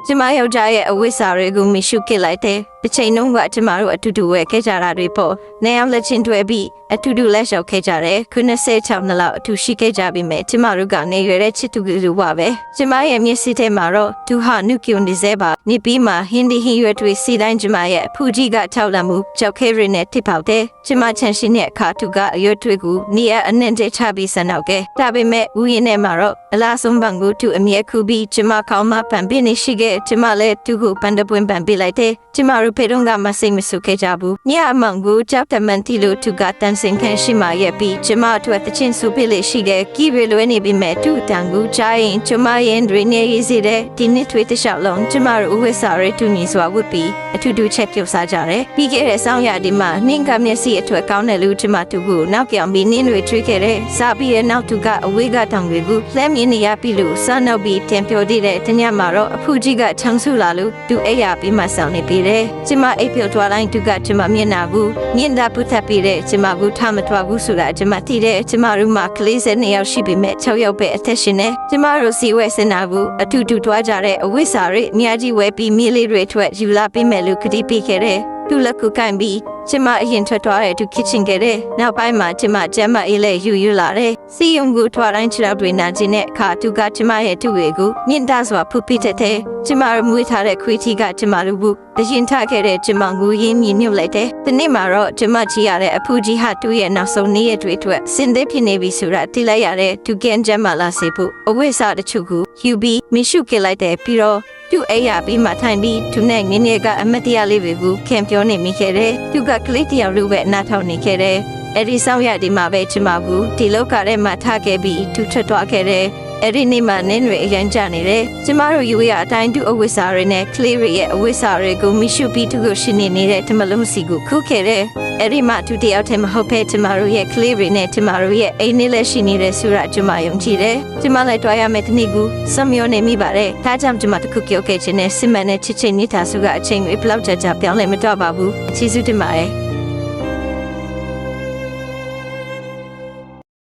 ကျမယောက်ျားရဲ့အဝိစာတွေကိုမရှိခဲ့လိုက်တဲ့တစ်ချိန်လုံးကကျမတို့အတူတူဝဲခဲ့ကြတာတွေပေါ့။နေအောင်လက်ချင်းတွဲပြီးအတူတူလက်လျှောက်ခဲ့ကြတယ်။96နှစ်လောက်အတူရှိခဲ့ကြပြီမဲ့ကျမတို့ကနေရွယ်တဲ့ချစ်သူကလူပါပဲ။ကျမရဲ့မျက်စိထဲမှာတော့သူဟာနုကျုံနေစေပါ။နေပြီးမှဟင်းဒီဟင်းရွက်တွေစီတိုင်းကျမရဲ့ဖူကြီးကထောက်လန့်မှုကြောက်ခဲရနဲ့တစ်ပေါက်တဲ့ကျမချန်ရှိတဲ့အခါသူကအရွက်တွေကိုနေရအနှံ့တဲ့ချပြီးဆန်တော့ခဲ့။ဒါပေမဲ့ဦးရင်ထဲမှာတော့အလားဆုံးပန်ကိုသူအမြဲခုပြီးကျမခေါင်းမပန်ပြနေရှိခဲ့ကျမလည်းသူ့ကိုပန်တပွင့်ပန်ပြလိုက်တဲ့ကျမတို့ဖေတော့ကမစိတ်မဆုခဲ့ကြဘူးညအမောင်ကိုကြောက်တမန်တီလို့သူကတန်စင်ခန်းရှိမှရဲ့ပြီးကျမအတွက်တချင်းစုပြလေရှိတဲ့ကြီးရလွဲနေပြီမဲ့သူ့တန်ကိုချားရင်ကျမရင်တွေနေရည်စီတဲ့ဒီနှစ်ထွေးတစ်လျှောက်လုံးကျမတို့ဝိစာရဲတူညီစွာဝတ်ပြီးအထူးတူချက်ပြုတ်စားကြတယ်ပြီးခဲ့တဲ့ဆောင်းရဒီမှာနှင်းကမျက်စိအထွက်ကောင်းတဲ့လူကျမတို့ကိုနောက်ပြောင်ပြီးနင်းတွေထွေးခဲ့တဲ့စားပြီးတဲ့နောက်သူကအဝေးကတောင်တွေကိုလှမ်းမြင်နေရပြီလို့စားနောက်ပြီးတင်ပြောသေးတဲ့တညမှာတော့အဖူကြီးကချောင်းစုလာလို့သူအိယာပြီးမှဆောင်နေပြီးတယ်ကျမအိပ်ပြုတ်သွားတိုင်းသူကကျမမျက်နာဘူးမြင်တာပုတ်ပြီးတဲ့ကျမကိုထားမထွက်ဘူးဆိုတာကျမသိတဲ့ကျမတို့မှာကလေးစနေရောက်ရှိပေမဲ့6ယောက်ပဲအသက်ရှင်နေကျမတို့စီဝဲစင်နာဘူးအထူးတူတွားကြတဲ့အဝိစာတွေအများကြီးဝဲပြီးမြေးလေးတွေထွက်ယူလာပေးမယ်လို့ကတိပေးခဲ့တဲ့သူလက်ကိုကင်ပြီးကျမအရင်ထွက်သွားတဲ့သူ kitchen ခဲ့တဲ့နောက်ပိုင်းမှာကျမကျမအေးလေးယူလာတဲ့စီယုံကိုထွားတိုင်းခြေထောက်တွေနာကျင်တဲ့အခါသူကကျမရဲ့သူ့တွေကိုမြင့်တာစွာဖူးပိတဲ့ကျမတို့မွေးထားတဲ့ခွေးထီကကျမတို့ဘူးအရင်ထခဲ့တဲ့ကျမကိုရင်းမြမြုပ်လိုက်တဲ့ဒီနေ့မှာတော့ကျမကြည့်ရတဲ့အဖူကြီးဟာသူ့ရဲ့နောက်ဆုံးနေ့ရက်တွေအတွက်စင်သေးဖြစ်နေပြီဆိုတာသိလိုက်ရတဲ့သူကန်ကျမလာစေဖို့အဝိစာတချို့ကိုယူပြီးမရှိခဲ့လိုက်တဲ့ပြီးတော့သူ့အိယာပြီးမှထိုင်ပြီးသူနဲ့ငင်းနေကအမတ်တရားလေးတွေကိုခင်ပြောနေမိခဲ့တယ်သူကကလေးတယောက်လိုပဲနားထောင်နေခဲ့တယ်အဲ့ဒီဆောင်ရဒီမှာပဲကျမဘူးဒီလောက်ကထဲမှာထားခဲ့ပြီးသူထွက်သွားခဲ့တယ်အဲ့ဒီနေ့မှနင်းတွေအရင်ကြနေတယ်ကျမတို့ယူရအတိုင်းသူအဝိစာတွေနဲ့ကလေးတွေရဲ့အဝိစာတွေကိုမရှိပြီးသူကိုရှင်းနေနေတဲ့တမလုံးစီကိုခုခဲ့တယ်အဲ့ဒီမှသူတယောက်တည်းမဟုတ်ပဲကျမတို့ရဲ့ကလေးတွေနဲ့ကျမတို့ရဲ့အိမ်နဲ့လည်းရှိနေတဲ့ဆိုရကျမယုံကြည်တယ်ကျမလည်းတွားရမယ့်တနေ့ကူစမျောနေမိပါတယ်ဒါကြောင့်ကျမတခုပြောခဲ့ခြင်းနဲ့စစ်မှန်တဲ့ချစ်ချင်းနေတာစုကအချိန်တွေဘလောက်ကြာကြာပြောင်းလဲမတော့ပါဘူးအချီးစုတင်ပါတယ်